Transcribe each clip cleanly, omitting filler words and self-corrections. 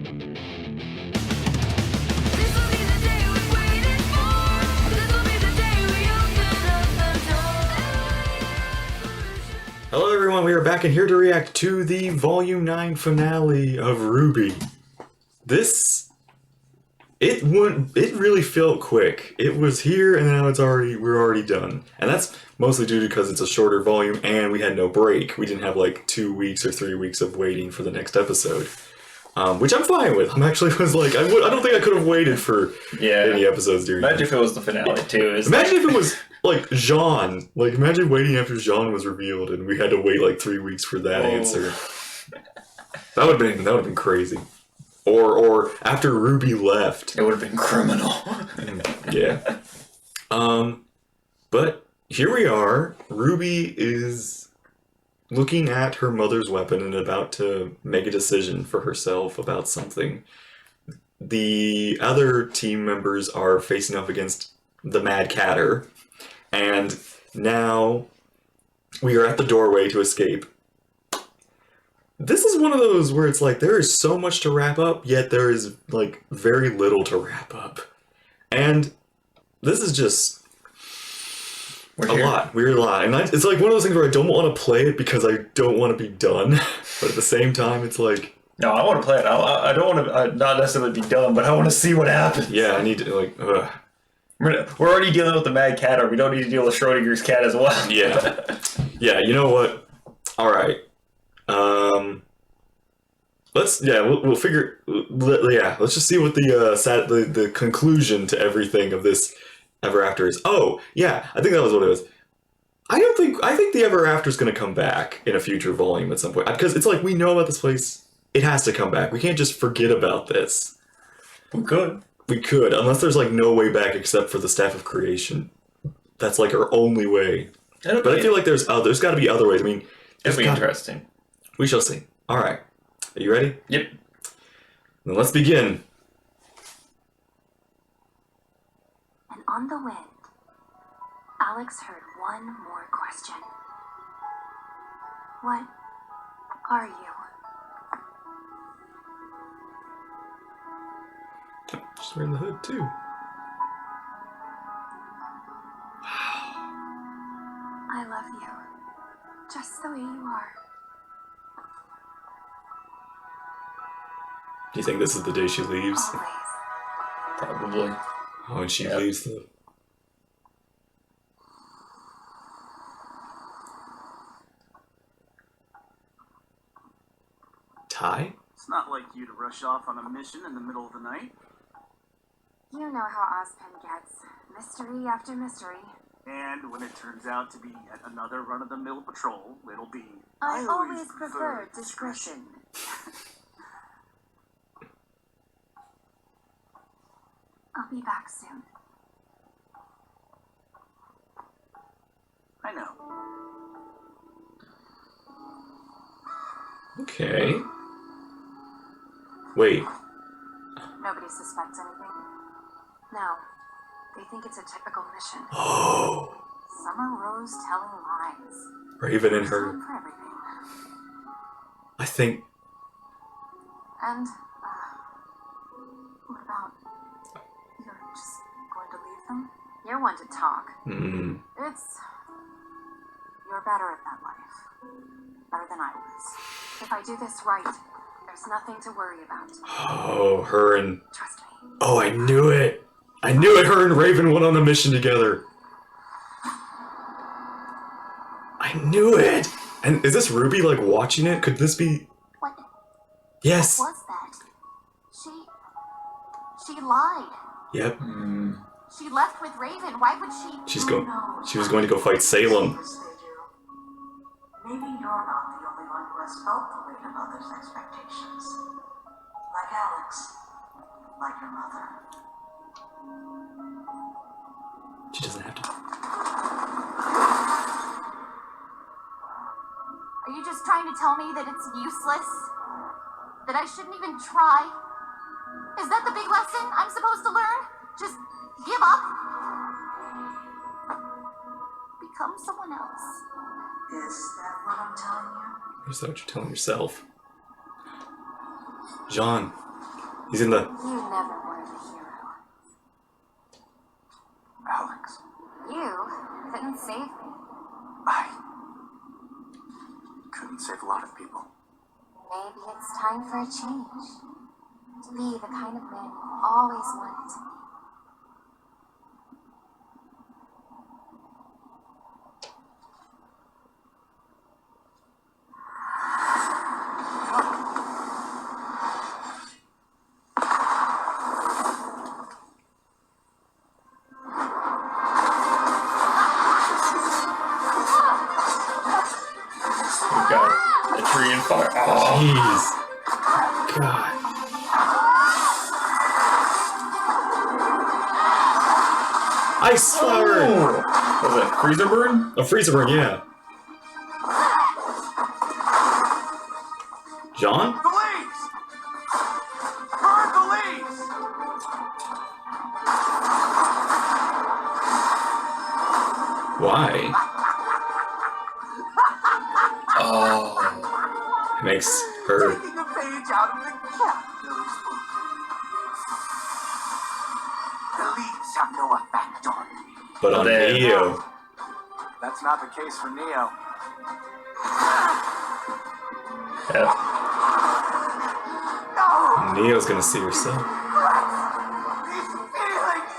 Hello everyone, we are back and here to react to the Volume 9 finale of RWBY. It really felt quick. It was here and now we're already done. And that's mostly due because it's a shorter volume and we had no break. We didn't have like 2 weeks or 3 weeks of waiting for the next episode. Which I'm fine with. I don't think I could have waited for any episodes during. Imagine if it was the finale too. Imagine if it was like Jean. Like imagine waiting after Jean was revealed and we had to wait like 3 weeks for that answer. That would have been crazy. Or after RWBY left. It would have been criminal. Yeah. But here we are. RWBY is looking at her mother's weapon and about to make a decision for herself about something. The other team members are facing off against the Mad Catter, and now we are at the doorway to escape. This is one of those where it's like there is so much to wrap up, yet there is like very little to wrap up. And this is just We're a lot. And it's like one of those things where I don't want to play it because I don't want to be done. But at the same time, it's like... No, I want to play it. I don't want to not necessarily be done, but I want to see what happens. Yeah, I need to, like... We're already dealing with the Mad Cat, or we don't need to deal with Schrodinger's cat as well. Yeah. Yeah, you know what? Alright. We'll figure... let's just see what the conclusion to everything of this Ever After is. Oh, yeah, I think that was what it was. I think the Ever After is going to come back in a future volume at some point. Because it's like, we know about this place. It has to come back. We can't just forget about this. We could. We could, unless there's like no way back except for the Staff of Creation. That's like our only way. But I feel like there's got to be other ways. I mean, it'll be interesting. We shall see. All right. Are you ready? Yep. Then let's begin. On the wind, Alex heard one more question. What are you? She's wearing the hood too. I love you, just the way you are. Do you think this is the day she leaves? Always. Probably. Oh, and she leaves the... Ty? It's not like you to rush off on a mission in the middle of the night. You know how Ozpin gets. Mystery after mystery. And when it turns out to be yet another run-of-the-mill patrol, it'll be... I always prefer discretion. I'll be back soon. I know. Okay. Wait. Nobody suspects anything? No. They think it's a typical mission. Oh. Summer Rose telling lies. Raven and her. For everything. I think... And, what about... You're just going to leave them? You're one to talk. Mm. You're better at that life. Better than I was. If I do this right, there's nothing to worry about. Oh, her and... Trust me. Oh, I knew it! I knew it! Her and Raven went on the mission together. I knew it! And is this RWBY, like, watching it? Could this be... What? Yes! What was that? She lied. Yep. She left with Raven. Why would she... She was going to go fight Salem. Maybe you're not the only one who has felt the weight of others' expectations. Like Alex. Like your mother. She doesn't have to. Are you just trying to tell me that it's useless? That I shouldn't even try? Is that the big lesson I'm supposed to learn? Just give up? Become someone else? Is that what I'm telling you? Or is that what you're telling yourself? Jean, He's in the... You never were the hero. Alex, You couldn't save me. I couldn't save a lot of people. Maybe it's time for a change. To be the kind of man you always wanted to be. We got a tree and fire. Oh, Jeez. God. Ice flower! what was that? Freezer bird? A freezer burn, yeah. John? The leaves! Burn the leaves! Why? Oh, It makes her... Taking a page out of the caterpillar's book. The leaves have no effect on me. But on Damn. Neo... That's not the case for Neo. yeah. No! Neo's gonna see herself. These feelings!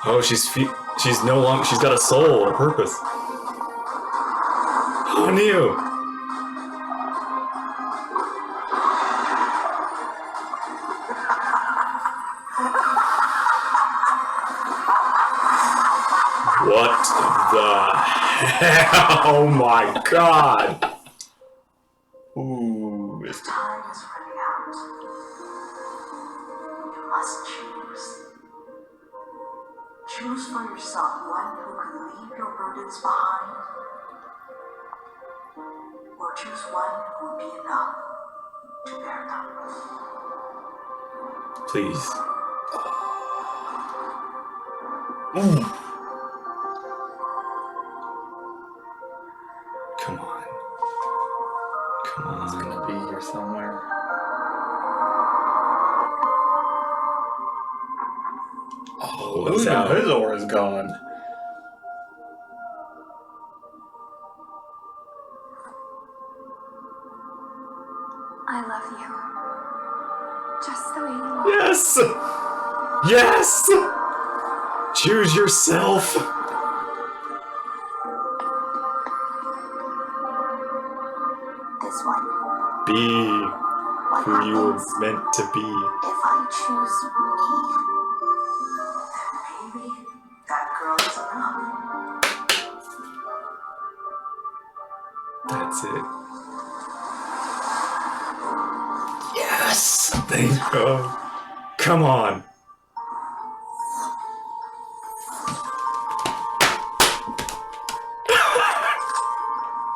Oh, she's no longer... She's got a soul, a purpose. Oh, Neo! What the hell? Oh my god! Ooh, it's Time is running out. You must choose. Choose for yourself one who can leave your burdens behind, or choose one who will be enough to bear them. Please. ooh. Come on. Come It's on. gonna be here somewhere. Oh, Ooh, it's out. his aura's gone. I love you. Just the way you are. Yes! Yes! Choose yourself! This one. Be What who you were happens meant to be. if I choose me? Maybe that girl is enough. That's it. Yes! Thank you. Come on.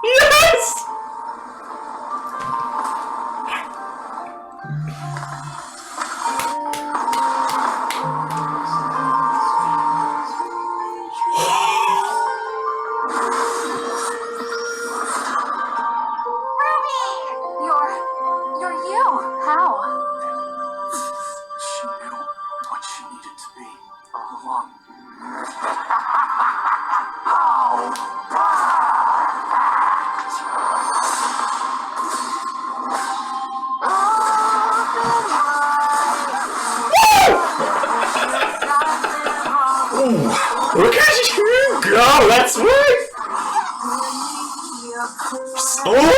Yes! You're you. How? She knew what she needed to be all along. Look at you go! That's right! Oh!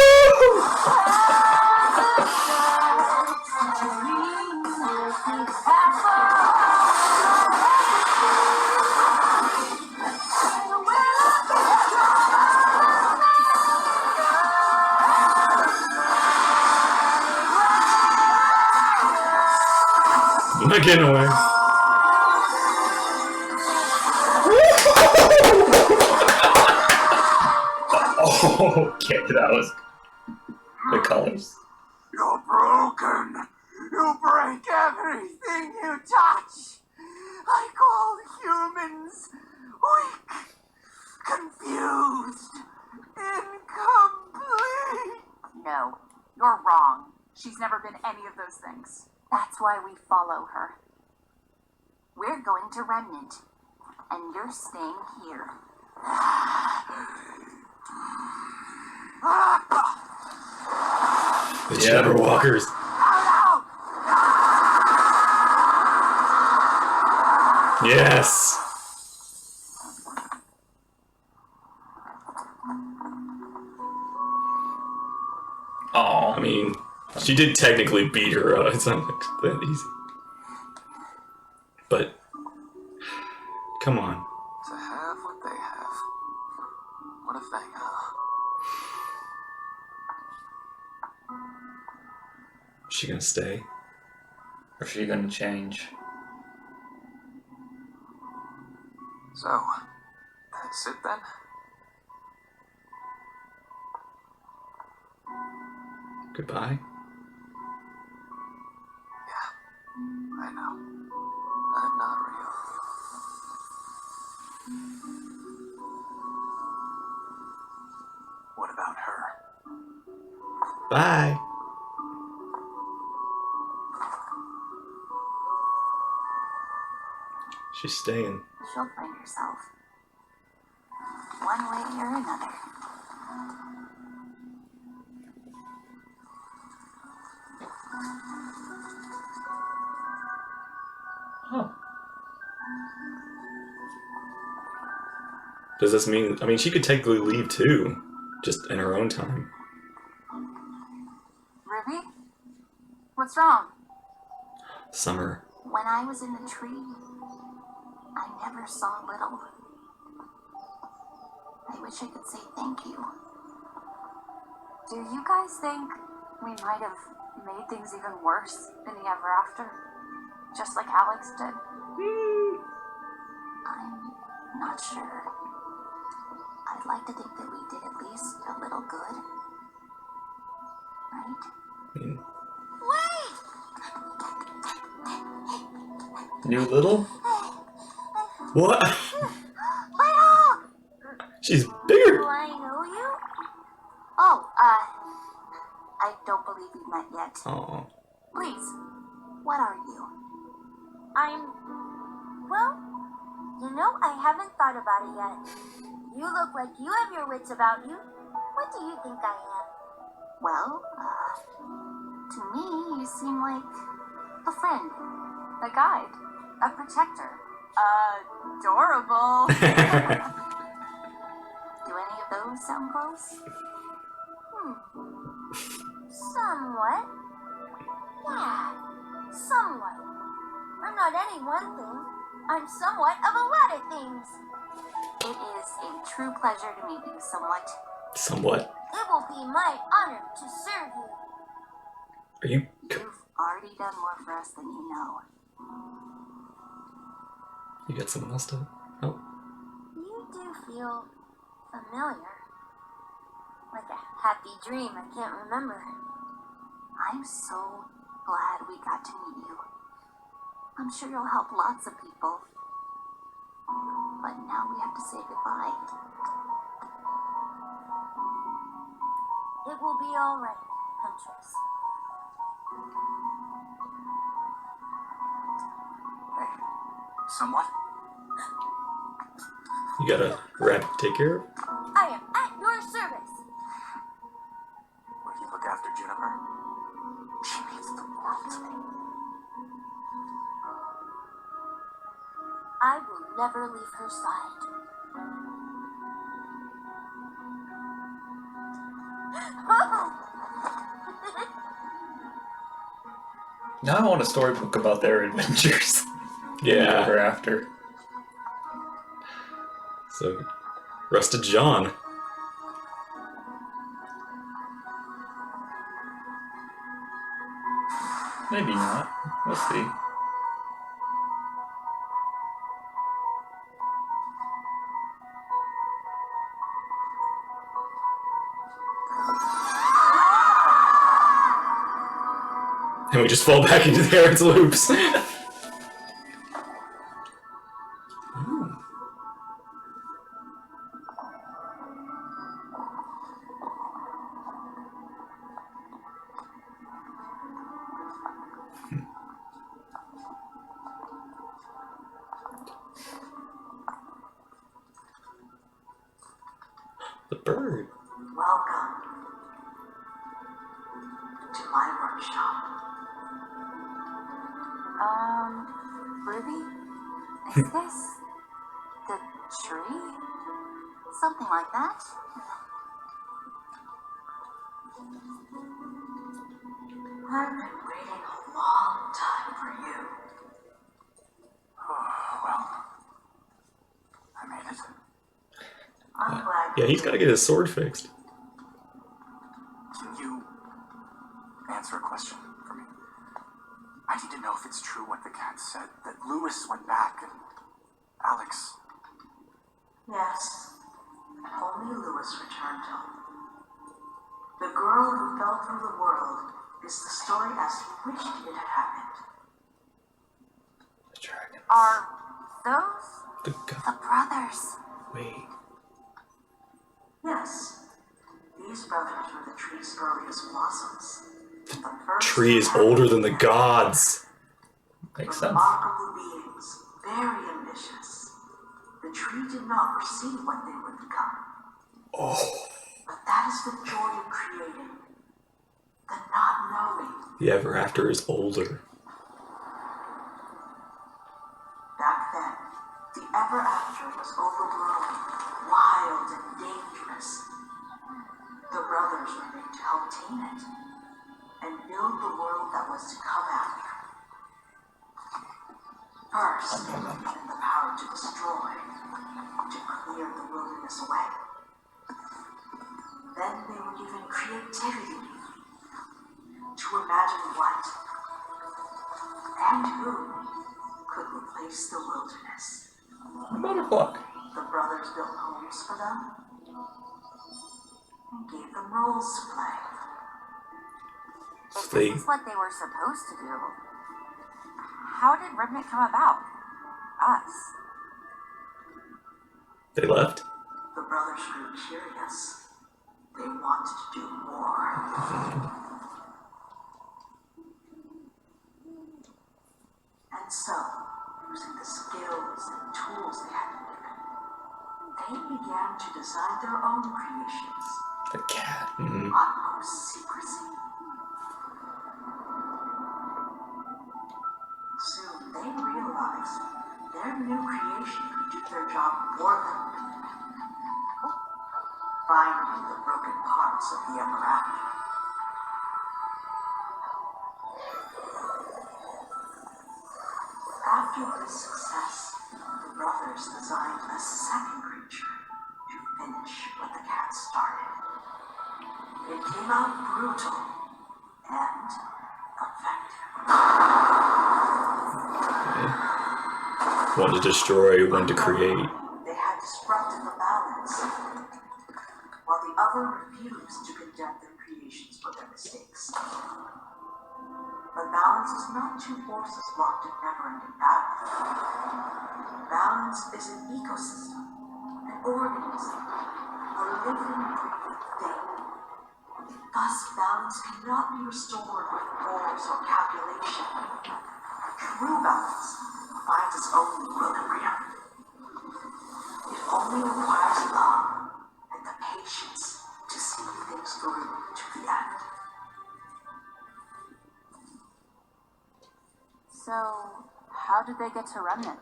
I'm not getting away. Oh, okay, that was the colors. You're broken. You break everything you touch. Like all humans. Weak, confused, incomplete. No, you're wrong. She's never been any of those things. That's why we follow her. We're going to Remnant, and you're staying here. The Jabberwockers. Yes. Oh, I mean, she did technically beat her. It's not that easy. But come on. To have what they have. What a thing, huh? Is she gonna stay? or is she gonna change? So, that's it then? Goodbye. Yeah, I know. I'm not real. What about her? Bye. She's staying. She'll find herself. One way or another. Huh. Does this mean? I mean, she could technically leave too, just in her own time. Ruby? What's wrong? Summer. When I was in the tree, I never saw little. I wish I could say thank you. Do you guys think we might have made things even worse in the ever after? Just like Alex did? I'm not sure. I'd like to think that we did at least a little good. Right? I mean, Wait! New little? what? Little! She's bigger. Do I know you? Oh, I don't believe we've met yet. Oh, Please, what are you? Well, I haven't thought about it yet. You look like you have your wits about you. What do you think I am? Well, to me, you seem like a friend, a guide, a protector. Adorable. Do any of those sound close? Somewhat. Yeah, somewhat. I'm not any one thing. I'm somewhat of a lot of things. It is a true pleasure to meet you somewhat. somewhat. It will be my honor to serve you. Are you? You've already done more for us than you know. You got someone else to help? You do feel familiar. Like a happy dream I can't remember. I'm so glad we got to meet you. I'm sure you'll help lots of people. But now we have to say goodbye. It will be all right, Huntress. Hey, somewhat? You got a rat to take care of? I am at your service. Will you look after Juniper? She means the world to me. I will never leave her side. Now I want a storybook about their adventures. Yeah. Ever after. So, Rusted John. Maybe not. We'll see. And we just fall back into the Aaron's loops. to my workshop. Ruby? Is this the tree? Something like that. I've been waiting a long time for you. Well, I made it. I'm glad Yeah, he's got to get his sword fixed. Can you answer a question for me? I need to know if it's true what the cat said, that Lewis went back and Alex. Yes, only Lewis returned home. The girl who fell through the world is the story as he wished it had happened. The dragons. Are those The the brothers? wait. Yes, these brothers were the tree's earliest blossoms. The first Tree is older than the gods. Makes sense. remarkable beings, very ambitious. The tree did not foresee what they would become. Oh. But that is the joy of creating. The not knowing. The ever after is older. Back then, the ever after was overgrown, wild and dangerous. The brothers were made to help tame it and build the world that was to come after. First, they were given the power to destroy, to clear the wilderness away. Then they were given creativity to imagine what and who could replace the wilderness. Butterfly. The brothers built homes for them and gave them roles to play. If They this is what they were supposed to do, how did Remnant come about? Us. they left. The brothers grew curious. They wanted to do more. And so, using the skills and tools they had been given, they began to design their own creations. The cat. Utmost secrecy. Soon they realized their new creation could do their job for them. Finding the broken parts of the ever after. After this success, the brothers designed a second creature to finish what the cat started. It came out brutal and effective. One to destroy, one to create. They had disrupted the balance, while the other refused to condemn their creations for their mistakes. But balance is not two forces locked in never-ending battle. Balance is an ecosystem, an organism, a living, breathing thing. Thus, balance cannot be restored with force or calculation. True balance finds its own equilibrium. It only requires love and the patience to see things through to the end. So, how did they get to Remnant?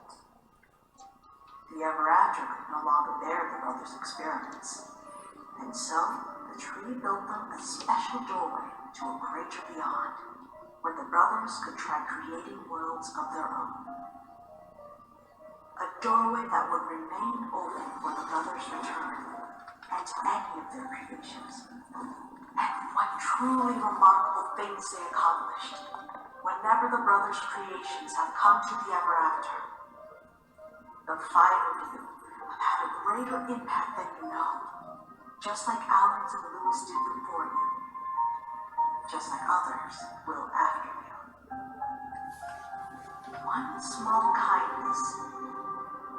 The ever after could no longer bear the brothers' experiments. And so, the tree built them a special doorway to a greater beyond, where the brothers could try creating worlds of their own. A doorway that would remain open for the brothers' return, and to any of their creations. And what truly remarkable things they accomplished, whenever the brothers' creations have come to the ever after. The five of you have had a greater impact than you know, just like Alex and Lewis did before you, just like others will after you. One small kindness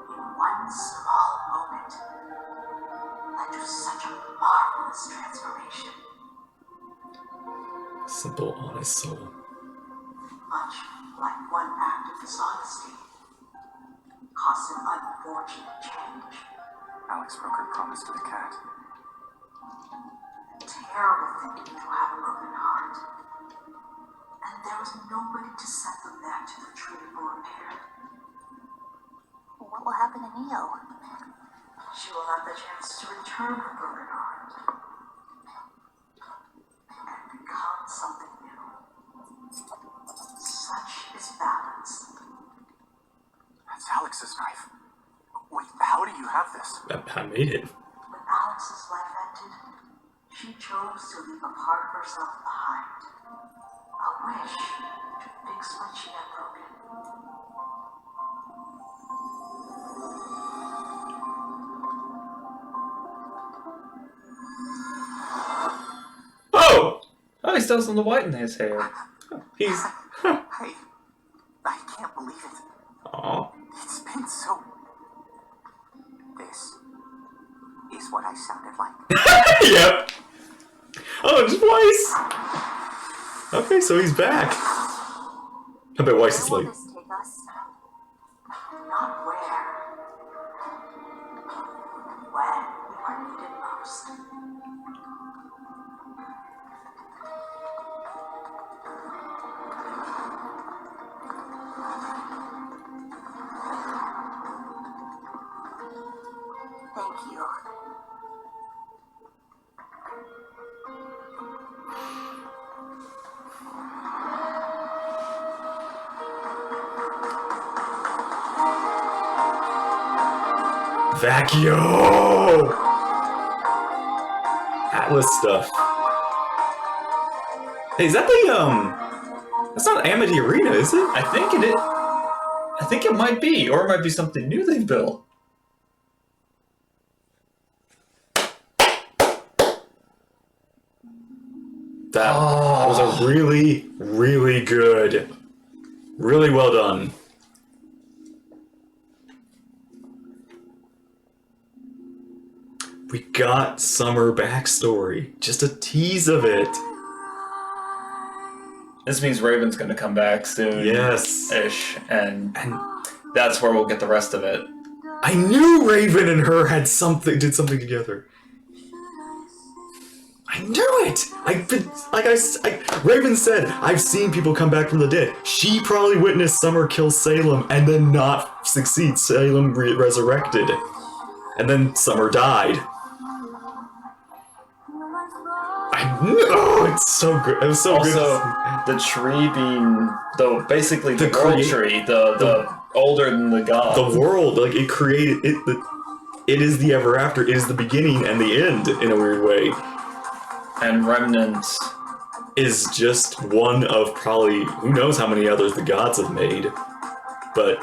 in one small moment led to such a marvelous transformation. Simple, honest soul. Much like one act of dishonesty costs an unfortunate change. Alex broke her promise to the cat. A terrible thing to have a broken heart. heart. And there was nobody to send them back to the tree for repair. What will happen to Neo? She will have the chance to return her broken heart and become something new. Such is balance. That's Alex's knife. Wait, how do you have this? I made it. When Alex's life ended, she chose to leave a part of herself behind. A wish to fix what she had broken. Oh! Oh, he still has some of the white in his hair. He's... I can't believe it. Aw. It's been so... This is what I sounded like. Yep. Oh, just Weiss! Okay, so he's back. I bet Weiss is Where like... will this take us? Not where. When you are needed most. Thank you. Vacuo! Atlas stuff. Hey, is that the, that's not Amity Arena, is it? I think it might be, or it might be something new they've built. That was a really, really good. Really well done. We got Summer backstory. Just a tease of it. This means Raven's gonna come back soon. Yes. Ish, and And that's where we'll get the rest of it. I knew Raven and her did something together. I knew it! Raven said, I've seen people come back from the dead. She probably witnessed Summer kill Salem and then not succeed. Salem resurrected. And then Summer died. Oh, it's so good. It was so good. Also, the tree being basically the The world tree, the older than the god. The world, like it created it. It is the ever after. It is the beginning and the end in a weird way. And Remnants Is just one of probably who knows how many others the gods have made. But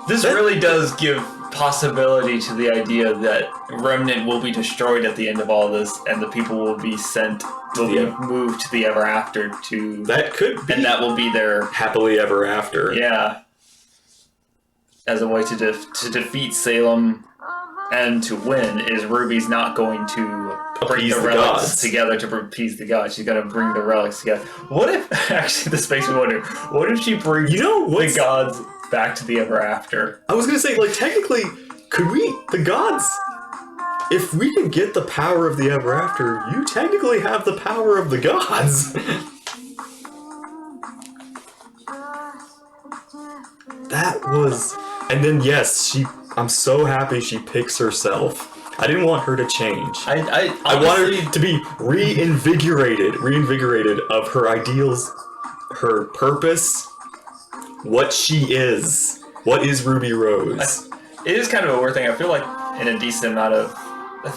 this really does give possibility to the idea that Remnant will be destroyed at the end of all this, and the people will be moved to the ever after to that could be, and that will be their happily ever after. yeah, as a way to defeat Salem and to win. Is Ruby's not going to bring Appease the the relics gods. together to appease the gods? She's going to bring the relics together. What if actually this makes me wonder? What if she brings the gods back to the ever after? I was gonna say, like, technically, could we, the gods, if we can get the power of the ever after, you technically have the power of the gods. That was, and then yes, I'm so happy she picks herself. I didn't want her to change. I want her to be reinvigorated of her ideals, her purpose, what she is. What is Ruby Rose? It is kind of a weird thing. I feel like in a decent amount of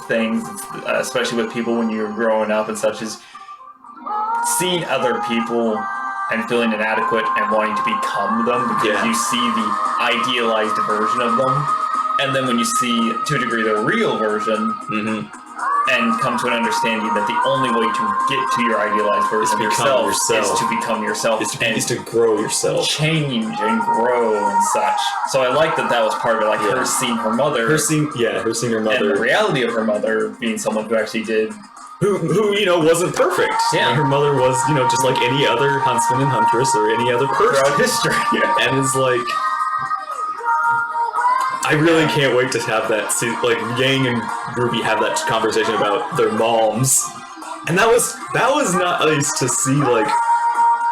things, especially with people when you're growing up and such, is seeing other people and feeling inadequate and wanting to become them because you see the idealized version of them. And then when you see, to a degree, the real version, and come to an understanding that the only way to get to your idealized version of yourself is to become yourself, is to grow yourself, change and grow and such. So I like that was part of it, like her seeing her mother, her seeing her mother, and the reality of her mother being someone who actually did, who wasn't perfect. Yeah, her mother was just like any other huntsman and huntress or any other person throughout history, and is like. I really can't wait to have that, like, Yang and Ruby have that conversation about their moms. And that was nice to see, like,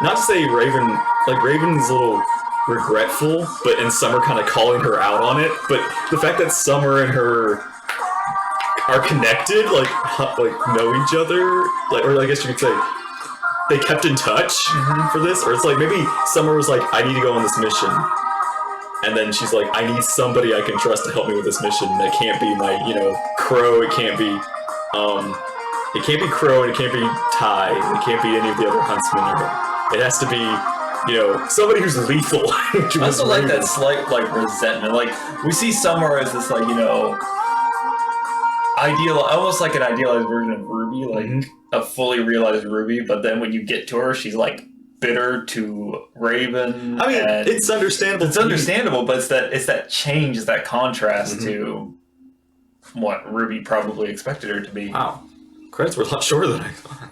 not to say Raven's a little regretful, but and Summer kind of calling her out on it, but the fact that Summer and her are connected, like know each other, like, or I guess you could say they kept in touch for this, or it's like maybe Summer was like, I need to go on this mission, and then she's like, I need somebody I can trust to help me with this mission. It can't be my, Crow. It can't be Crow, and it can't be Ty. It can't be any of the other huntsmen. It has to be, somebody who's lethal. Which I also like Raven. that slight, like, resentment. Like, we see Summer as this, like, almost like an idealized version of Ruby, like a fully realized Ruby, but then when you get to her, she's, like, bitter to Raven. I mean, and it's understandable. It's understandable, but it's that change, it's that contrast to what Ruby probably expected her to be. Wow. Credits were a lot shorter than I thought.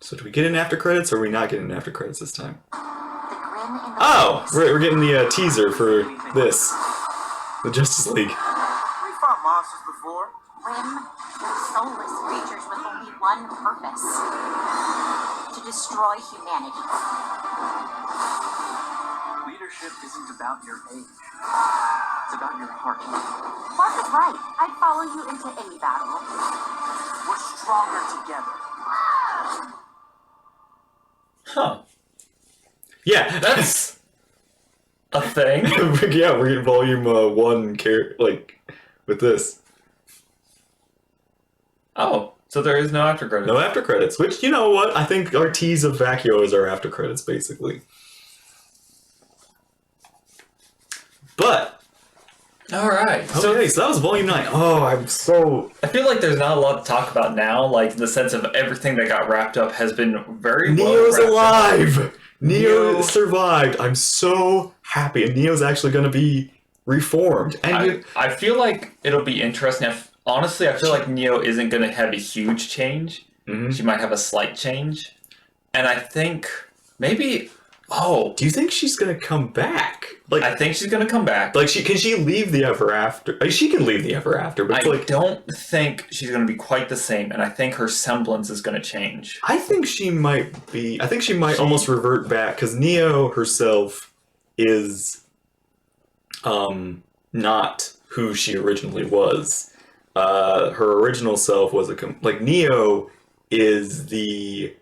So do we get in after credits, or are we not getting in after credits this time? Oh! We're getting the teaser for this. The Justice League. We fought monsters before. Rim, they're soulless creatures with only one purpose. To destroy humanity. Leadership isn't about your age. It's about your heart. Mark is right. I'd follow you into any battle. We're stronger together. Huh. Yeah, That's a thing. yeah, we're getting volume 1 with this. Oh, so there is no after credits. No after credits, which, you know what? I think our tease of Vacuo is our after credits, basically. But All right. So okay, so that was volume 9. Oh, I'm so... I feel like there's not a lot to talk about now, like in the sense of everything that got wrapped up has been very Neo's well wrapped up. alive! Neo survived. I'm so happy. And Neo's actually going to be reformed. And I feel like it'll be interesting. Honestly, I feel like Neo isn't going to have a huge change. She might have a slight change. And I think maybe... Oh, do you think she's going to come back? Like, I think she's going to come back. Like, can she leave the Ever After? She can leave the Ever After, but I don't think she's going to be quite the same, and I think her semblance is going to change. I think she might be... I think she might almost revert back, because Neo herself is not who she originally was. Her original self was like, Neo is the...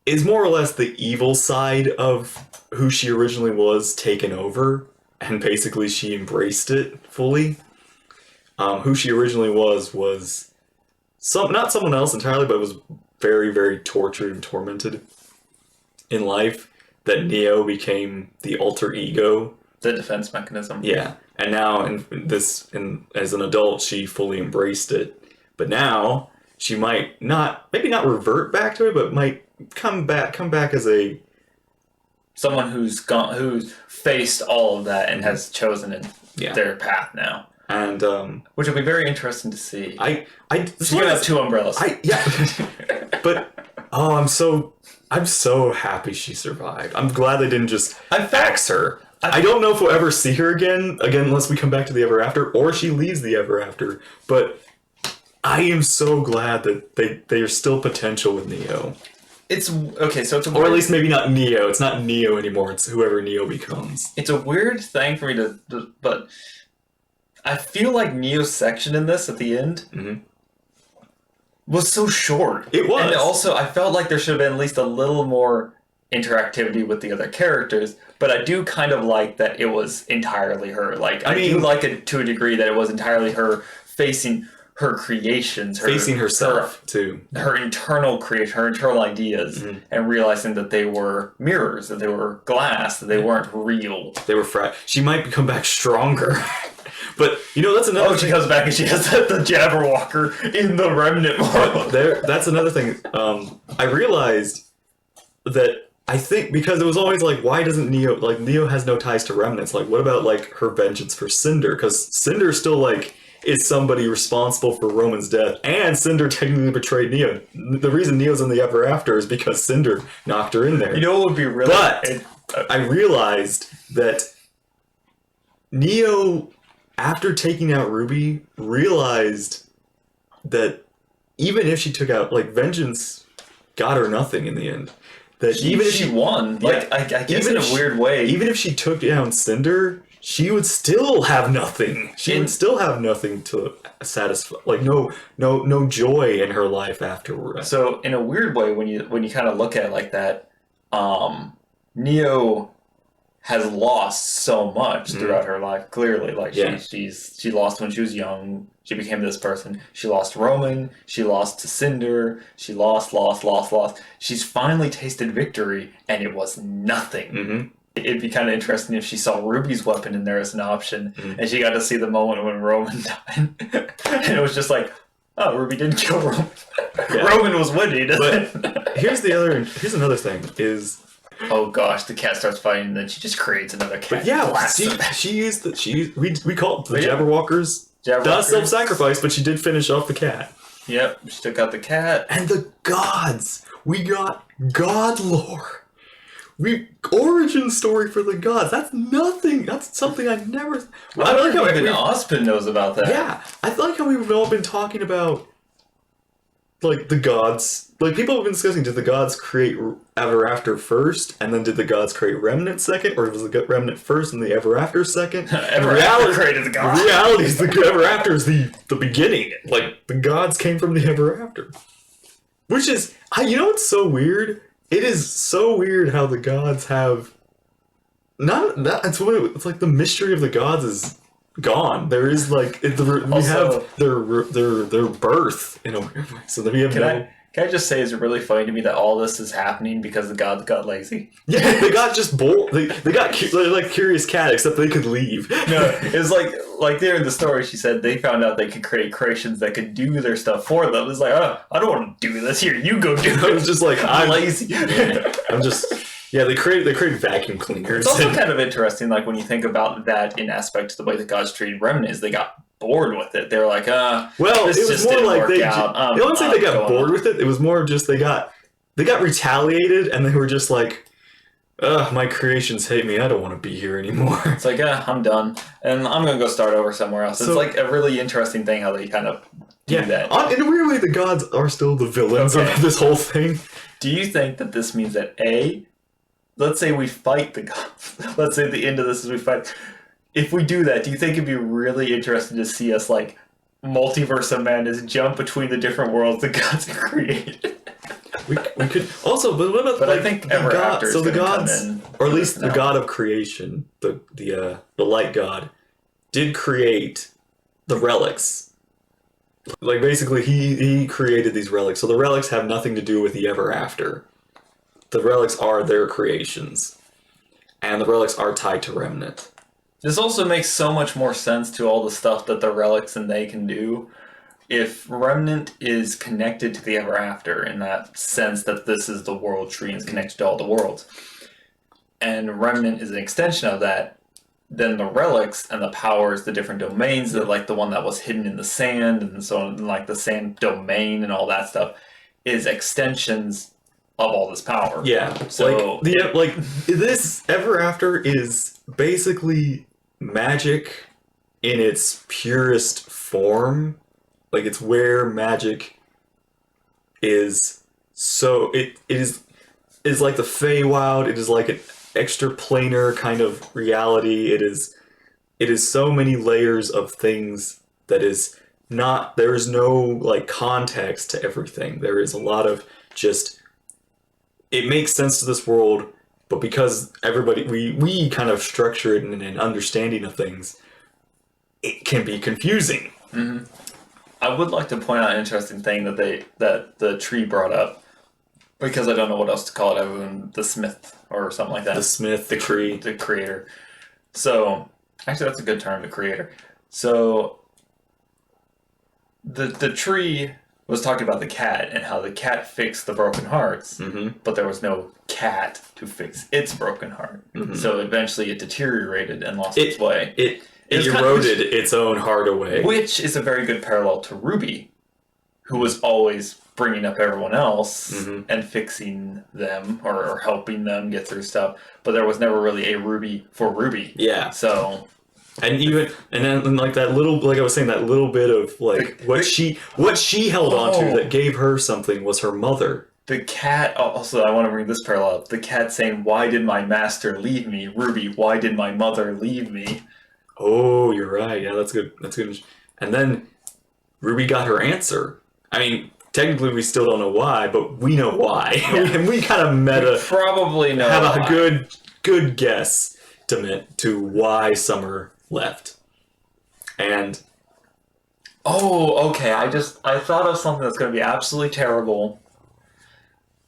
is more or less the evil side of who she originally was taken over, and basically she embraced it fully. Who she originally was not someone else entirely, but was very, very tortured and tormented in life, that Neo became the alter ego. The defense mechanism. Yeah, and now as an adult, she fully embraced it. But now she might maybe not revert back to it, but might come back as a someone who's faced all of that and has chosen their path now. And which will be very interesting to see. She's gonna have two umbrellas. But I'm so happy she survived. I'm glad they didn't just axe her. I don't know if we'll ever see her again unless we come back to the Ever After, or she leaves the Ever After. But I am so glad that there's still potential with Neo. It's okay, so it's a or at least maybe not Neo. It's not Neo anymore. It's whoever Neo becomes. It's a weird thing for me to but I feel like Neo's section in this at the end was so short. It was. And also, I felt like there should have been at least a little more interactivity with the other characters, but I do kind of like that it was entirely her. Like, I do like it to a degree that it was entirely her facing her creations, facing herself too, her internal creation, her internal ideas, and realizing that they were mirrors, that they were glass, that they weren't real. They were she might come back stronger. But that's another. She comes back and she has the Jabberwocker in the remnant world. That's another thing. I realized that I think because it was always like, why doesn't Neo has no ties to remnants? Like, what about like her vengeance for Cinder? Because Cinder still is somebody responsible for Roman's death, and Cinder technically betrayed Neo. The reason Neo's in the Ever After is because Cinder knocked her in there. You know what would be really... But I realized that Neo after taking out Ruby, realized that even if she took out, like, Vengeance got her nothing in the end. That even if she won, like, I guess in a weird way. Even if she took down Cinder, she would still have nothing. She would still have nothing to satisfy, like no joy in her life afterward. So in a weird way, when you kind of look at it like that, Neo has lost so much throughout her life. Clearly, like she lost when she was young. She became this person. She lost Roman. She lost to Cinder. She lost. She's finally tasted victory, and it was nothing. It'd be kind of interesting if she saw Ruby's weapon in there as an option, and she got to see the moment when Roman died, and it was just like, oh, Ruby didn't kill Roman. Roman was winning. But here's another thing is. Oh gosh, the cat starts fighting, and then she just creates another cat. But yeah, we call it the Jabberwockers. Not self-sacrifice, but she did finish off the cat. Yep, she took out the cat. And the gods! We got god lore! Origin story for the gods. That's nothing. That's something I never... I don't know how even Ospen knows about that. Yeah, I like how we've all been talking about, like, the gods. Like, people have been discussing, did the gods create Ever After first, and then did the gods create Remnant second, or was the Remnant first and the Ever After second? Ever After created the gods. The reality is the Ever After is the beginning. Like, the gods came from the Ever After. Which is, you know what's so weird? It is so weird how the gods have... It's like the mystery of the gods is gone. There is, like... we have their birth, in a weird way. So that we have Can I just say it's really funny to me that all this is happening because the gods got lazy? Yeah, they got just bored. They got like Curious Cat, except they could leave. No, it's like there in the story, she said they found out they could create creations that could do their stuff for them. It's like, oh, I don't want to do this. Here, you go do it. It was just like, I'm lazy. I'm just... Yeah, they create vacuum cleaners. It's also kind of interesting, like, when you think about that in aspect to the way the gods treated Remnant, is they got bored with it. They were like, well, it was more like I don't think they got bored with it. It was more just they got retaliated, and they were just like, ugh, my creations hate me. I don't want to be here anymore. It's like, I'm done, and I'm gonna go start over somewhere else. It's like a really interesting thing how they kind of do that. In a weird way, the gods are still the villains of this whole thing. Do you think that this means that let's say we fight the gods. Let's say the end of this is we fight. If we do that, do you think it'd be really interesting to see us, like, Multiverse of Madness jump between the different worlds the gods have created? We could also, but what about? But like, I think Ever After. So the gods, or at least the god of creation, the light god, did create the relics. Like, basically, he created these relics. So the relics have nothing to do with the Ever After. The relics are their creations, and the relics are tied to Remnant. This also makes so much more sense to all the stuff that the relics and they can do. If Remnant is connected to the Ever After in that sense that this is the world tree and is connected to all the worlds, and Remnant is an extension of that, then the relics and the powers, the different domains, that like the one that was hidden in the sand and so on, like the sand domain and all that stuff, is extensions of all this power. Yeah. So this Ever After is basically magic in its purest form. Like, it's where magic is. So it is like the Feywild. It is like an extraplanar kind of reality. It is so many layers of things that is not. There is no like context to everything. There is a lot of just. It makes sense to this world, but because we kind of structure it in an understanding of things, it can be confusing. Mm-hmm. I would like to point out an interesting thing that the tree brought up, because I don't know what else to call it other than the Smith or something like that. The Smith, the tree, the creator. So actually, that's a good term, the creator. So the tree was talking about the cat and how the cat fixed the broken hearts, but there was no cat to fix its broken heart. So eventually it deteriorated and lost its way. It eroded its own heart away. Which is a very good parallel to Ruby, who was always bringing up everyone else and fixing them or helping them get through stuff. But there was never really a Ruby for Ruby. Yeah. So And then like that little, like I was saying, that little bit of like what she held onto that gave her something was her mother. The cat, also, I want to bring this parallel up. The cat saying, "Why did my master leave me? Ruby, why did my mother leave me?" Oh, you're right. Yeah, that's good. That's good. And then Ruby got her answer. I mean, technically, we still don't know why, but we know why. Yeah. we kind of Probably know have why. a good guess to why Summer left. And Oh, okay. I thought of something that's going to be absolutely terrible,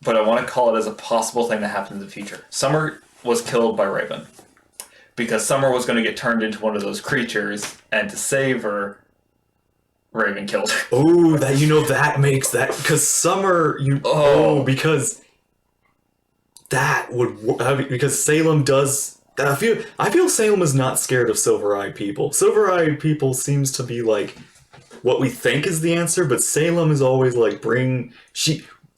but I want to call it as a possible thing that happens in the future. Summer was killed by Raven because Summer was going to get turned into one of those creatures, and to save her, Raven killed her. oh, that makes that because Summer because that would because Salem does. I feel Salem is not scared of silver-eyed people. Silver-eyed people seems to be like what we think is the answer, but Salem is always like the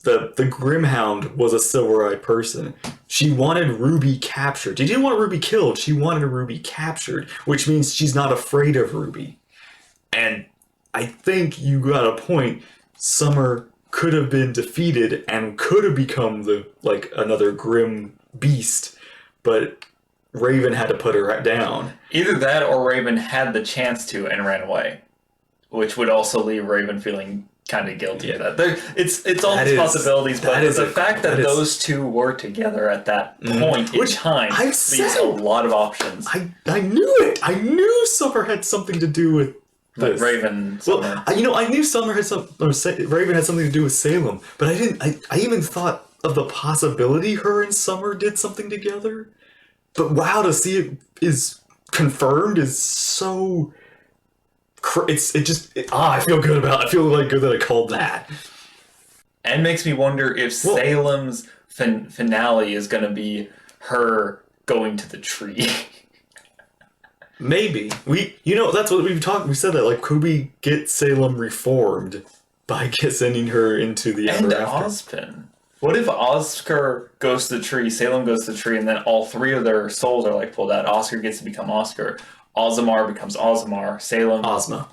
Grimhound was a silver-eyed person. She wanted Ruby captured. She didn't want Ruby killed. She wanted Ruby captured, which means she's not afraid of Ruby. And I think you got a point. Summer could have been defeated and could have become another grim beast, but Raven had to put her down. Either that or Raven had the chance to and ran away, which would also leave Raven feeling kind of guilty. Yeah. It's all these possibilities, but the fact that those two were together at that point in time leaves a lot of options. I knew it. I knew Summer had something to do with this. Raven. Summer. Well, I knew Summer had Raven had something to do with Salem, but I didn't. I even thought of the possibility her and Summer did something together. But wow, to see it is confirmed is so. I feel good about it. I feel like good that I called that. And makes me wonder if Salem's finale is going to be her going to the tree. Maybe. That's what we've talked. We said that, like, could we get Salem reformed by sending her into the and ever after? Ozpin. What if Oscar goes to the tree, Salem goes to the tree, and then all three of their souls are like pulled out? Oscar gets to become Oscar. Ozamar becomes Ozmar. Salem. Ozma.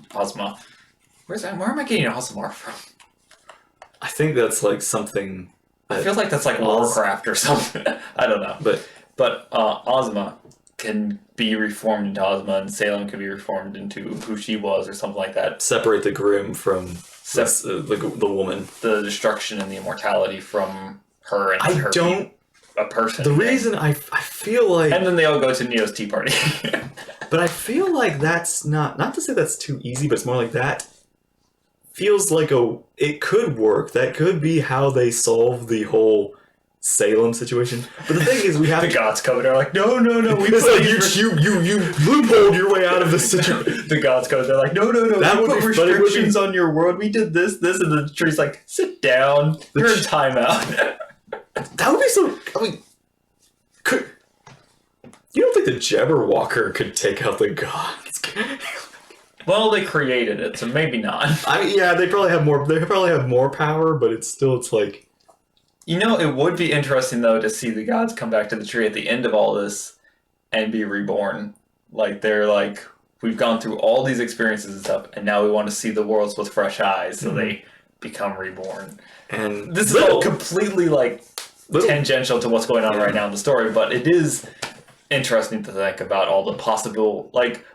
Where am I getting Ozmar from? I think that's like something. I feel like that's like Warcraft or something. I don't know. But Ozma can be reformed into Ozma, and Salem can be reformed into who she was or something like that. Separate the Grim from the woman. The destruction and the immortality from her and her a person. The reason I feel like... And then they all go to Neo's tea party. But I feel like that's not to say that's too easy, but it's more like that feels like it could work. That could be how they solve the whole Salem situation. But the thing is, we have the gods come and are like, no, we it's like you loopholed your way out of this situation. The gods come and they're like, no, that we put restrictions on your world. We did this, and the tree's like, sit down. You're in timeout. That would be so. I mean, you don't think the Jabberwocker could take out the gods? Well, they created it, so maybe not. I mean, yeah, they probably have more power, but it's like. It would be interesting though to see the gods come back to the tree at the end of all this and be reborn. Like they're like, we've gone through all these experiences and stuff, and now we want to see the worlds with fresh eyes, so they become reborn. And this is all completely tangential to what's going on right now in the story, but it is interesting to think about all the possible,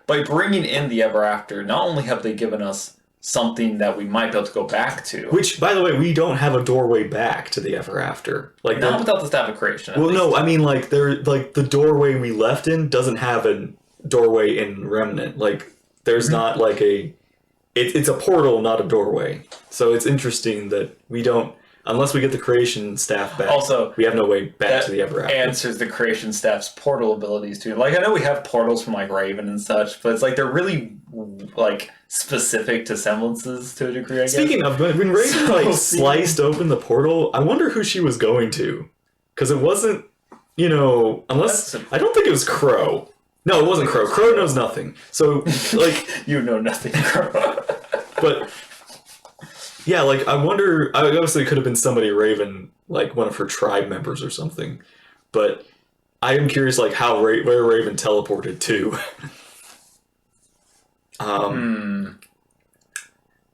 by bringing in the Ever After, not only have they given us something that we might be able to go back to. Which, by the way, we don't have a doorway back to the Ever After. Not without the Staff of Creation. Well, no, I mean, the doorway we left in doesn't have a doorway in Remnant. There's not it's a portal, not a doorway. So it's interesting that we don't, unless we get the Creation Staff back, also, we have no way back to the Ever After. Answers the Creation Staff's portal abilities too. I know we have portals from Raven and such, but it's they're really specific to semblances to a degree, I guess. Speaking of, when Raven sliced open the portal, I wonder who she was going to. Because it wasn't, unless I don't think it was Crow. No, it wasn't Crow. Crow knows nothing. So, you know nothing, Crow. But yeah, I wonder. Obviously, it could have been somebody Raven, one of her tribe members or something. But I am curious, where Raven teleported to.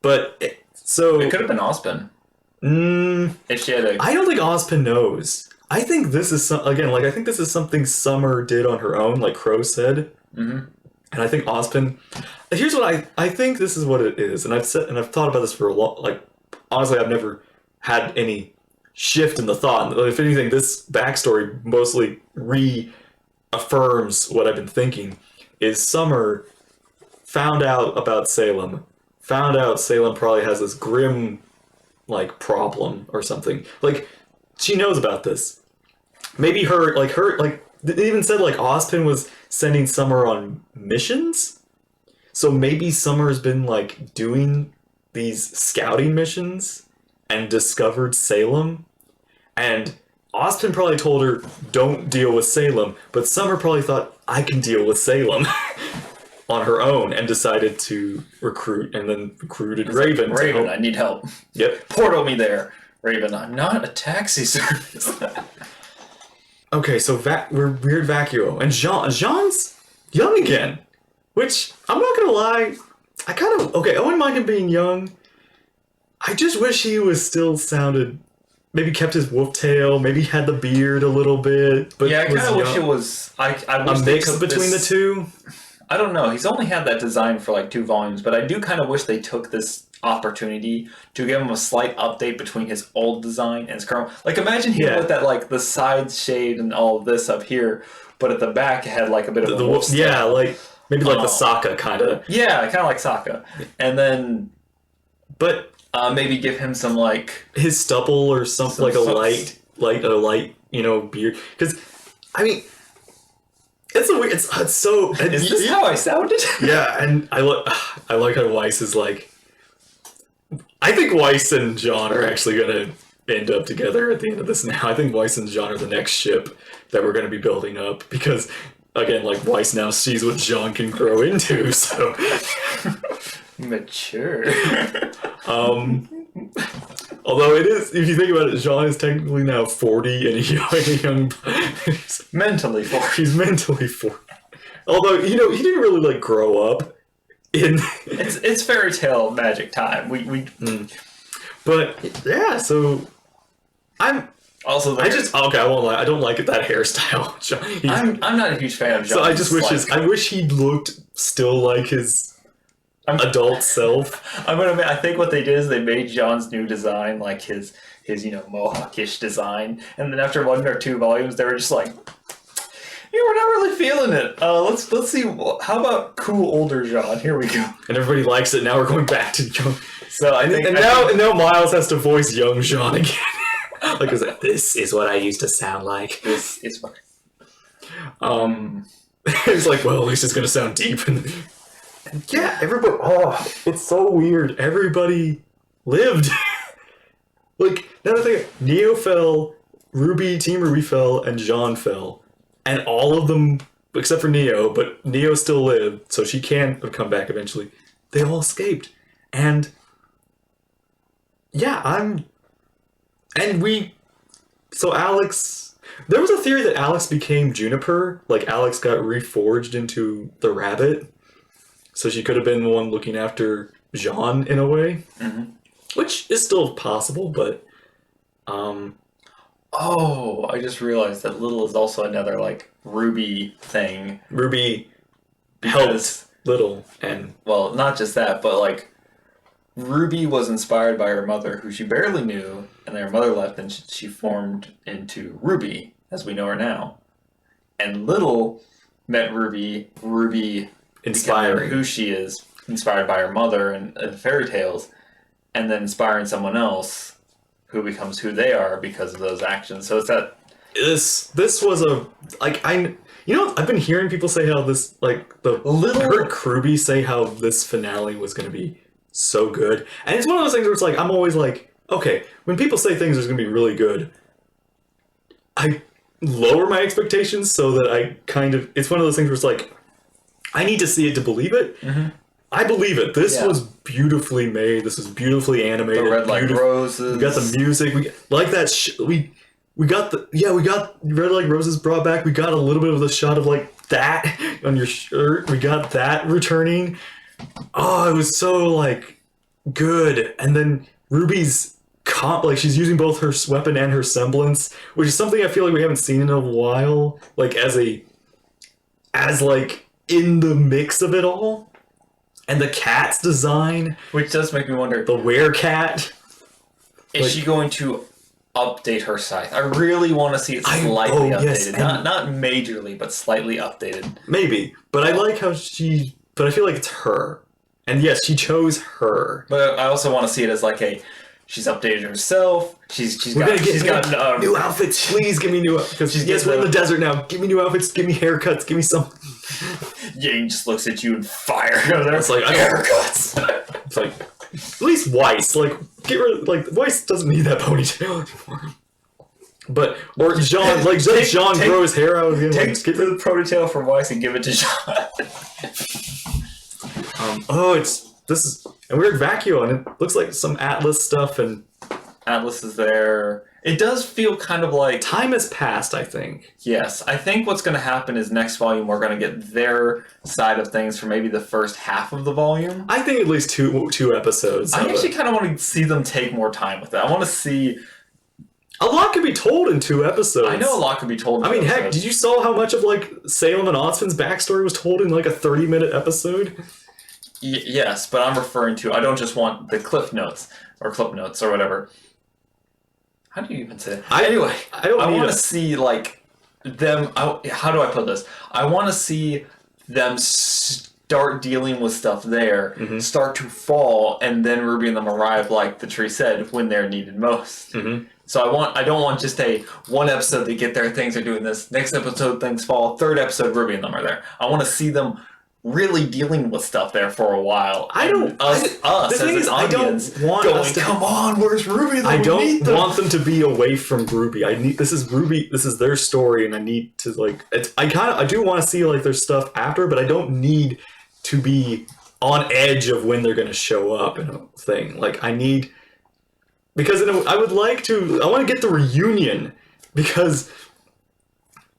But so It could have been Ozpin. If she had a... I don't think Ozpin knows. I think this is I think this is something Summer did on her own, like Crow said. And I think Ozpin. Here's what I think. This is what it is, and I've thought about this for a long. Like honestly, I've never had any shift in the thought. If anything, this backstory mostly reaffirms what I've been thinking. Is Summer found out about Salem? Found out Salem probably has this grim, like, problem or something. Like, she knows about this. Maybe they even said, like, Ozpin was sending Summer on missions? So maybe Summer's been, like, doing these scouting missions and discovered Salem? And Ozpin probably told her, don't deal with Salem, but Summer probably thought, I can deal with Salem. On her own, and decided to recruit, and then recruited Raven. Raven, I need help. Yep. Portal me there. Raven, I'm not a taxi service. Okay, so we're weird Vacuo, and Jean's young again, which I'm not gonna lie, I wouldn't mind him being young. I just wish he was still sounded, maybe kept his wolf tail, maybe had the beard a little bit, but yeah, I kind of wish it was. I wish a mix between the two. I don't know. He's only had that design for like 2 volumes, but I do kind of wish they took this opportunity to give him a slight update between his old design and his current. Like, imagine him with that, like, the side shade and all of this up here, but at the back it had like a bit of a wolf style. Yeah, like maybe like the Sokka kind of. Yeah, kind of like Sokka, and then, but maybe give him some like his stubble or something, like a light, beard. Because I mean. It's a weird. It's so. Is this how I sounded? Yeah, and I like how Weiss is like. I think Weiss and John are actually gonna end up together at the end of this. Now, I think Weiss and John are the next ship that we're gonna be building up because, again, like Weiss now sees what John can grow into. So mature. Although it is, if you think about it, Jean is technically now 40 and a young mentally 40. He's mentally 40. Although, he didn't really, like, grow up in... It's fairy tale magic time. But, yeah, so... I won't lie, I don't like that hairstyle. I'm not a huge fan of John. So I just wish I wish he looked still like his... adult self. I think what they did is they made John's new design like his mohawkish design, and then after 1 or 2 volumes, they were just like, we're not really feeling it. Let's see. How about cool older John? Here we go. And everybody likes it. Now we're going back to young. So I think, now Miles has to voice young Jean again. Like, this is what I used to sound like. This is fine. It's like, well, at least it's gonna sound deep and. Yeah, everybody. Oh, it's so weird. Everybody lived. Like, another thing, Neo fell, Team Ruby fell, and Jean fell. And all of them, except for Neo, but Neo still lived, so she can come back eventually. They all escaped. And, yeah, so Alex, there was a theory that Alex became Juniper, like Alex got reforged into the rabbit. So she could have been the one looking after Jean in a way, which is still possible, but Oh, I just realized that Little is also another, like, Ruby thing. Ruby helped Little, and... Well, not just that, but, like, Ruby was inspired by her mother, who she barely knew, and then her mother left, and she formed into Ruby, as we know her now. And Little met Ruby Inspiring who she is, inspired by her mother and fairy tales, and then inspiring someone else who becomes who they are because of those actions. So it's that this was a I've been hearing people say how this I heard Kruby say how this finale was going to be so good, and it's one of those things where it's like I'm always like, okay, when people say things are going to be really good, I lower my expectations so that it's one of those things where it's like I need to see it to believe it. Mm-hmm. I believe it. This was beautifully made. This was beautifully animated. The red like roses. We got the music. We like that. We got red like roses brought back. We got a little bit of the shot of like that on your shirt. We got that returning. oh, it was so like good. And then Ruby's like she's using both her weapon and her semblance, which is something I feel like we haven't seen in a while. Like as like in the mix of it all, and the cat's design, Which does make me wonder, the werecat. is she going to update her scythe? I really want to see it slightly updated. Yes, not majorly, but slightly updated. Maybe, but I like how but I feel like it's her. And yes, she chose her. But I also want to see it as like she's updated herself. She's We're got gonna get new outfits. outfits. Please give me new outfits. Yes, we're in the desert now. Give me new outfits. Give me haircuts. Give me some. Yang just looks at you and fire. It's like haircuts. It's like at least Weiss. Like get rid. Like Weiss doesn't need that ponytail anymore. But or Jean, like Jean grow his hair out again. Take Like, get the ponytail from Weiss and give it to Jean. And we're at Vacuo, and it looks like some Atlas stuff, and Atlas is there. It does feel kind of like time has passed, I think. Yes, I think what's going to happen is next volume we're going to get their side of things for maybe the first half of the volume. I think at least two episodes. I actually kind of want to see them take more time with it. I want to see. A lot can be told in 2 episodes. I know a lot can be told. I mean, heck, did you saw how much of like Salem and Osmond's backstory was told in like a 30-minute episode? Yes, but I'm referring to. I don't just want the clip notes or whatever. How do you even say it? Anyway, I want to see like them. How do I put this? I want to see them start dealing with stuff there, start to fall, and then Ruby and them arrive, like the tree said, when they're needed most. So I don't want just one episode they get there, things are doing this. Next episode, things fall. Third episode, Ruby and them are there. I want to see them really dealing with stuff there for a while. I don't want where's Ruby? I don't want them to be away from Ruby. This is their story, and I need to like I do want to see like their stuff after, but I don't need to be on edge of when they're going to show up in a thing. Like I need, because I want to get the reunion, because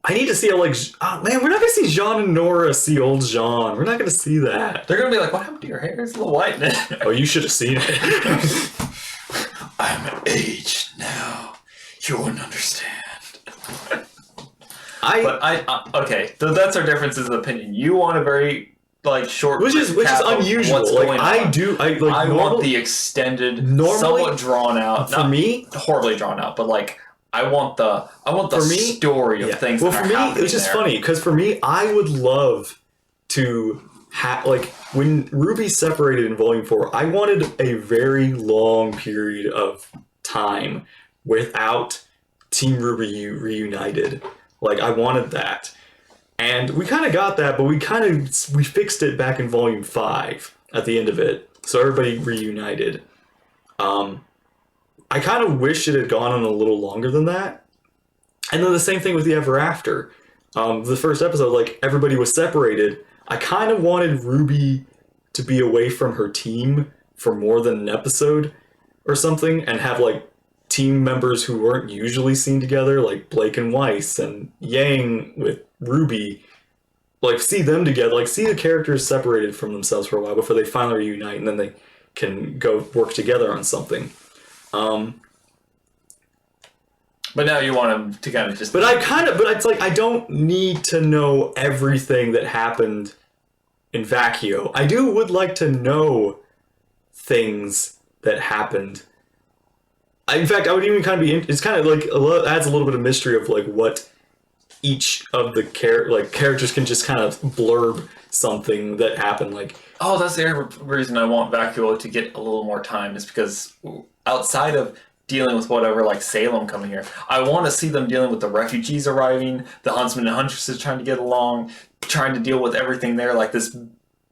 I need to see how, like, oh, man, we're not going to see Jean and Nora see old Jean. We're not going to see that. They're going to be like, what happened to your hair? It's a little white. Oh, you should have seen it. I'm aged now. You wouldn't understand. Okay, so that's our differences of opinion. You want a very, like, short, which is unusual. Like, I want the extended, somewhat drawn out. For me, horribly drawn out, but like, I want the story of things. Well, for me, it's just funny because for me, I would love to have, like, when Ruby separated in Volume 4, I wanted a very long period of time without Team Ruby reunited. Like, I wanted that. And we kind of got that, but we fixed it back in Volume 5 at the end of it. So everybody reunited. I kind of wish it had gone on a little longer than that. And then the same thing with the Ever After. The first episode, like, everybody was separated. I kind of wanted Ruby to be away from her team for more than an episode or something, and have, like, team members who weren't usually seen together, like Blake and Weiss and Yang with Ruby, like, see them together, like, see the characters separated from themselves for a while before they finally reunite, and then they can go work together on something. But now you want them to kind of just... But it's like, I don't need to know everything that happened in Vacuo. I would like to know things that happened. In fact, I would even kind of be... It's kind of like, adds a little bit of mystery of, like, what each of the characters can just kind of blurb something that happened, like... Oh, that's the other reason I want Vacuo to get a little more time, is because outside of dealing with whatever, like Salem coming here, I want to see them dealing with the refugees arriving, the huntsmen and huntresses trying to get along, trying to deal with everything there, like this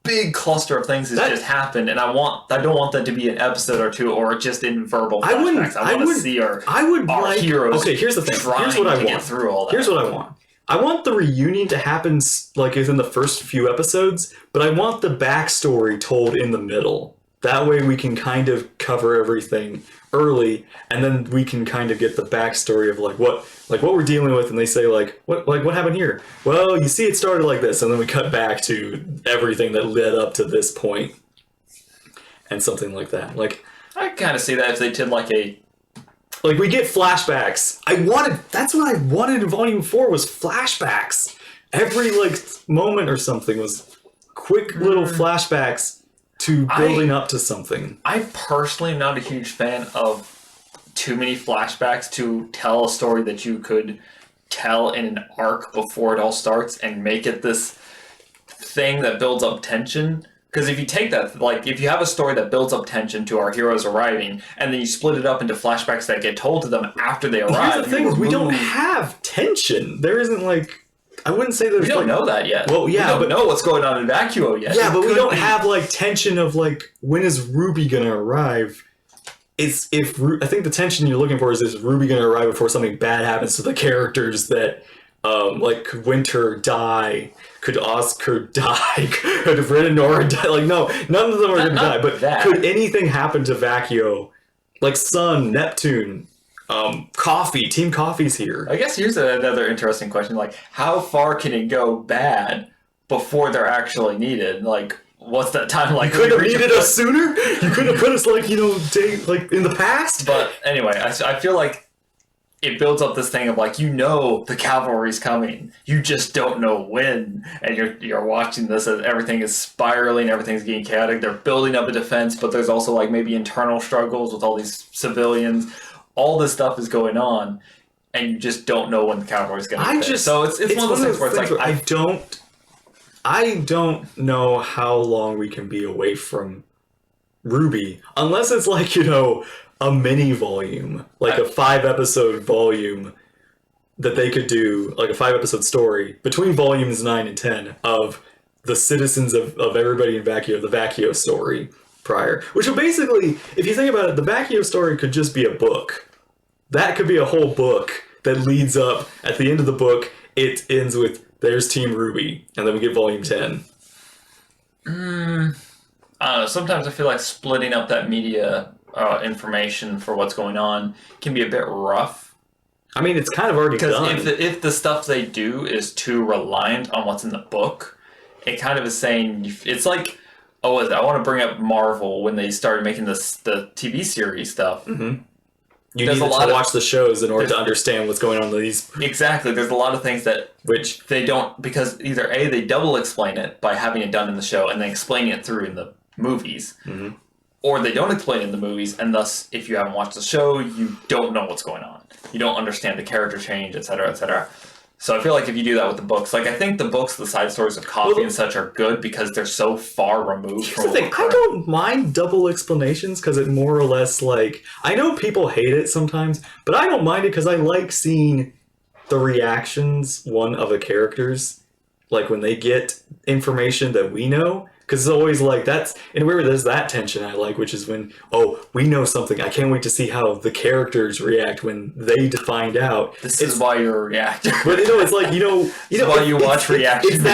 big cluster of things has just happened, and I don't want that to be an episode or two, or just in verbal flashbacks. I want to see our heroes. Okay, here's the thing. Here's what I want. Get through all that. Here's what I want. I want the reunion to happen, like, within the first few episodes, but I want the backstory told in the middle. That way we can kind of cover everything early, and then we can kind of get the backstory of like what we're dealing with, and they say like what happened here? Well, you see it started like this, and then we cut back to everything that led up to this point and something like that. Like I kind of see that if they did like we get flashbacks. That's what I wanted in Volume 4 was flashbacks. Every like moment or something was quick little flashbacks to building up to something. I personally am not a huge fan of too many flashbacks to tell a story that you could tell in an arc before it all starts and make it this thing that builds up tension. Because if you take that, like, if you have a story that builds up tension to our heroes arriving, and then you split it up into flashbacks that get told to them after they arrive. Here's the thing, we don't have tension. There isn't like... I wouldn't say there's we don't know that yet. Well, yeah, we don't know what's going on in Vacuo yet. Yeah, but we don't have like tension of like when is Ruby gonna arrive? I think the tension you're looking for is Ruby gonna arrive before something bad happens to the characters that like could Winter die, could Oscar die, could Ren and Nora die? Like no, none of them are gonna die. But could anything happen to Vacuo? Like Sun, Neptune. Team Coffee's here. I guess here's another interesting question. Like, how far can it go bad before they're actually needed? Like, what's that time like? You could have needed us sooner? You could have put us like, in the past? But anyway, I feel like it builds up this thing of like, the cavalry's coming. You just don't know when. And you're watching this as everything is spiraling, everything's getting chaotic. They're building up a defense, but there's also like maybe internal struggles with all these civilians. All this stuff is going on, and you just don't know when the cavalry's going to fit. So it's one of those things where it's like I don't know how long we can be away from Ruby, unless it's like a mini volume, like a 5-episode volume that they could do, like a 5-episode story between volumes 9 and 10 of the citizens of everybody in Vacuo, the Vacuo story prior. Which will basically, if you think about it, the Vacuo story could just be a book. That could be a whole book that leads up, at the end of the book, it ends with, there's Team Ruby, and then we get volume 10. I don't know, sometimes I feel like splitting up that media information for what's going on can be a bit rough. I mean, it's kind of already done. Because if the stuff they do is too reliant on what's in the book, it kind of is saying, it's like, I want to bring up Marvel when they started making the TV series stuff. Mm-hmm. You need to watch the shows in order to understand what's going on in these. Exactly. There's a lot of things that which they don't, because either A, they double explain it by having it done in the show and then explaining it through in the movies, or they don't explain it in the movies, and thus, if you haven't watched the show, you don't know what's going on. You don't understand the character change, etc., etc. So I feel like if you do that with the books, like I think the books, the side stories of Coffee and such are good because they're so far removed from the thing. I don't mind double explanations because it more or less like, I know people hate it sometimes, but I don't mind it because I like seeing the reactions, of the characters, like when they get information that we know. Because it's always like, there's that tension I like, which is when, we know something. I can't wait to see how the characters react when they find out. This is why you're a reactor. But it's like, why you watch reaction. It's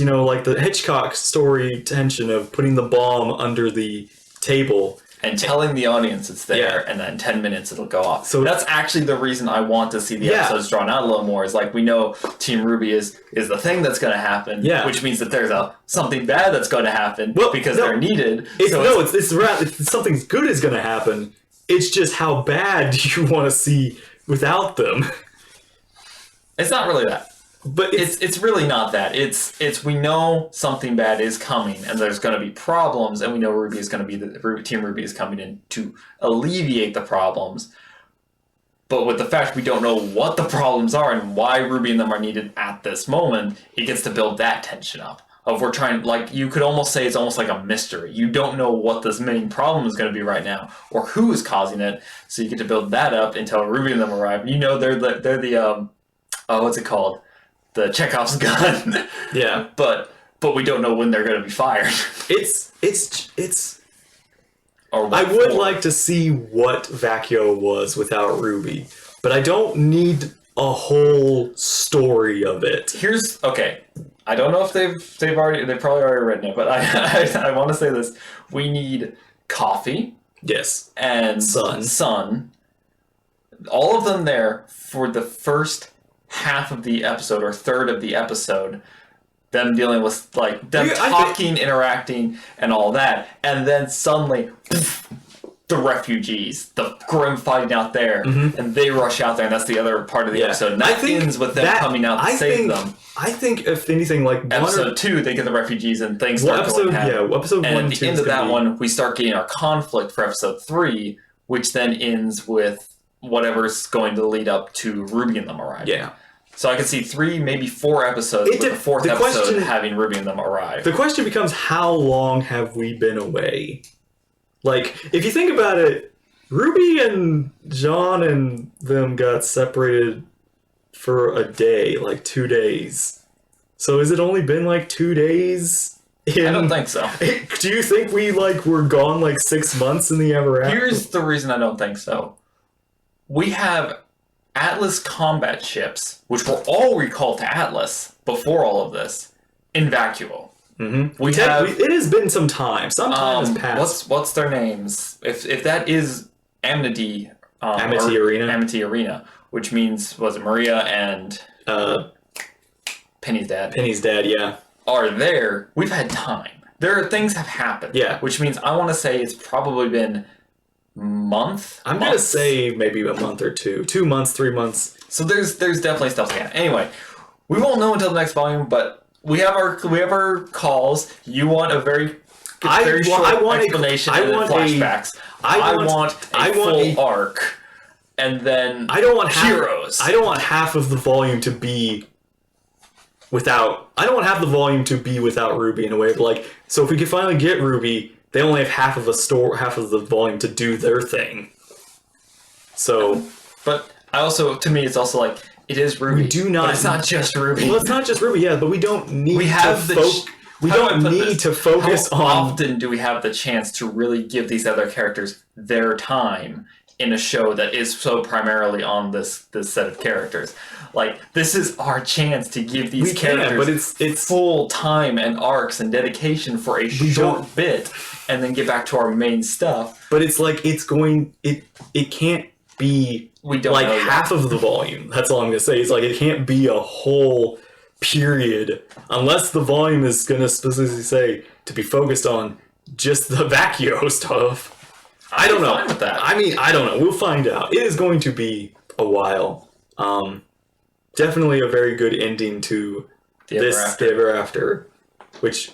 like the Hitchcock story tension of putting the bomb under the table. And telling the audience it's there, and then in 10 minutes it'll go off. So that's actually the reason I want to see the episodes drawn out a little more. Is like, we know Team Ruby is the thing that's going to happen, which means that there's something bad that's going to happen because they're needed. It's something good is going to happen. It's just how bad do you want to see without them? It's not really that. But it's really not that. It's we know something bad is coming and there's going to be problems, and we know Ruby is going to be Team Ruby is coming in to alleviate the problems. But with the fact we don't know what the problems are and why Ruby and them are needed at this moment, it gets to build that tension up. We're trying, like, you could almost say it's almost like a mystery. You don't know what this main problem is going to be right now or who is causing it, so you get to build that up until Ruby and them arrive. They're the what's it called? The Chekhov's gun. Yeah. But we don't know when they're going to be fired. I would like to see what Vacuo was without Ruby, but I don't need a whole story of it. I don't know if they've probably already written it, but I want to say this. We need coffee. Yes. And sun. All of them there for the first half of the episode or third of the episode. Them dealing with like them talking, interacting, and all that, and then suddenly the refugees, the grim fighting out there, and they rush out there, and that's the other part of the episode. And that ends with them coming out to save them. I think if anything, like episode 2, they get the refugees and things start going happen. Episode 1 and and at 2 the end of that one, we start getting our conflict for episode 3, which then ends with whatever's going to lead up to Ruby and them arriving. Yeah. So I could see 3, maybe 4 episodes, with the 4th episode having Ruby and them arrive. The question becomes, how long have we been away? Like, if you think about it, Ruby and John and them got separated for a day, like 2 days. So has it only been like 2 days? I don't think so. Do you think we were gone like 6 months in the ever after? Here's the reason I don't think so. We have Atlas combat ships, which were all recalled to Atlas before all of this, in Vacuo. Mm-hmm. It has been some time. Some time has passed. What's their names? If that is Amity Arena, which means was it Maria and Penny's dad? Penny's dad, yeah. Are there? We've had time. Things have happened. Yeah. Which means I want to say it's probably been month. I'm gonna say maybe a month or 2 months, 3 months. So there's definitely stuff to happen. Anyway, we won't know until the next volume, but we have our calls. You want a very short explanation and then flashbacks. I want a full arc, and then heroes. I don't want half of the volume to be without. I don't want half the volume to be without Ruby in a way. But so if we could finally get Ruby, they only have half of the volume to do their thing. So, but to me, it's also like. It is Ruby. We do not. But it's not just Ruby. Well, it's not just Ruby, yeah. But we don't need. We don't need to focus on. How often do we have the chance to really give these other characters their time in a show that is so primarily on this set of characters? Like, this is our chance to give these characters but it's full time and arcs and dedication for a short bit, and then get back to our main stuff. But it's like it can't be. We don't know half of the volume. That's all I'm gonna say. It's like it can't be a whole period unless the volume is gonna specifically say to be focused on just the Vacuo stuff. I don't know. Fine with that. I mean, I don't know. We'll find out. It is going to be a while. Definitely a very good ending to The Ever After, which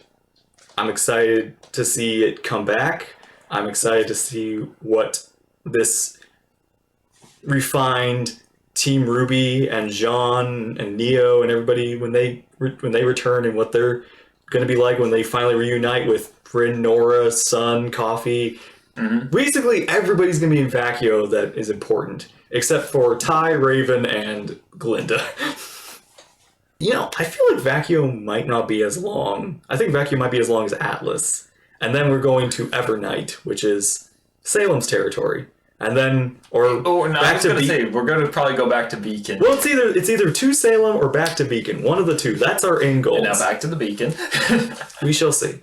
I'm excited to see it come back. I'm excited to see what this refined Team Ruby and Jean and Neo and everybody when they return, and what they're going to be like when they finally reunite with Bryn, Nora, Sun, Coffee. Mm-hmm. Basically, everybody's going to be in Vacuo that is important, except for Ty, Raven, and Glinda. I feel like Vacuo might not be as long. I think Vacuo might be as long as Atlas. And then we're going to Evernight, which is Salem's territory. And then, back to Beacon. We're going to probably go back to Beacon. Well, it's either to Salem or back to Beacon. One of the two. That's our end goal. And now back to the Beacon. We shall see.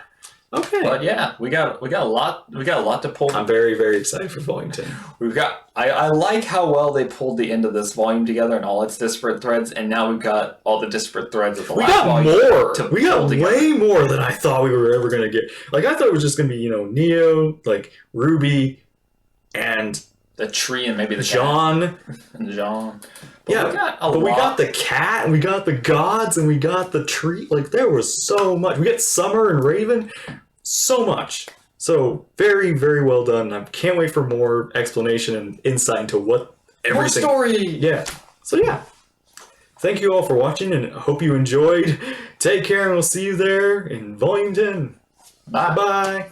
Okay. But yeah, we got a lot to pull. I'm very, very excited for Volume 10. I like how well they pulled the end of this volume together and all its disparate threads, and now we've got all the disparate threads of the last volume. We got way more than I thought we were ever going to get. Like, I thought it was just going to be, Neo, Ruby, and the tree, and maybe the John. And John. We got the cat, and we got the gods, and we got the tree. There was so much. We got Summer and Raven. So much. So very, very well done. I can't wait for more explanation and insight into what everything. More story. Yeah. So yeah. Thank you all for watching, and hope you enjoyed. Take care, and we'll see you there in Volume 10. Bye. Bye.